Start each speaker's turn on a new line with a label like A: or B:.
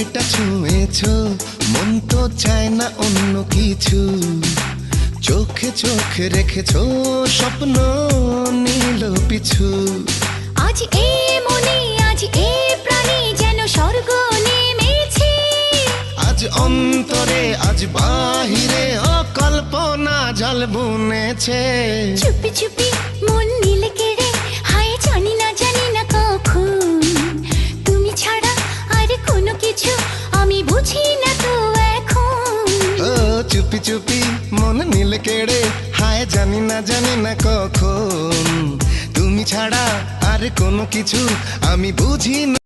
A: হৃদয়টা ছুঁয়েছো, মন তো চায় না অন্য কিছু। চোখে চোখে রেখেছো স্বপ্ন নীল পিছু।
B: আজ এ মনে আজ এ প্রাণে যেন স্বর্গ নেমেছে।
A: আজ অন্তরে আজ বাহিরে অকল্পনা জল বুনেছে।
B: চুপি চুপি মন নীল কেড়ে, হায় জানি না কখন। তুমি ছাড়া আর কোনো কিছু আমি বুঝি না তো এখন।
A: ও চুপি চুপি মন নীল কেড়ে, হায় জানি না কখন। তুমি ছাড়া আর কোনো কিছু আমি বুঝি না।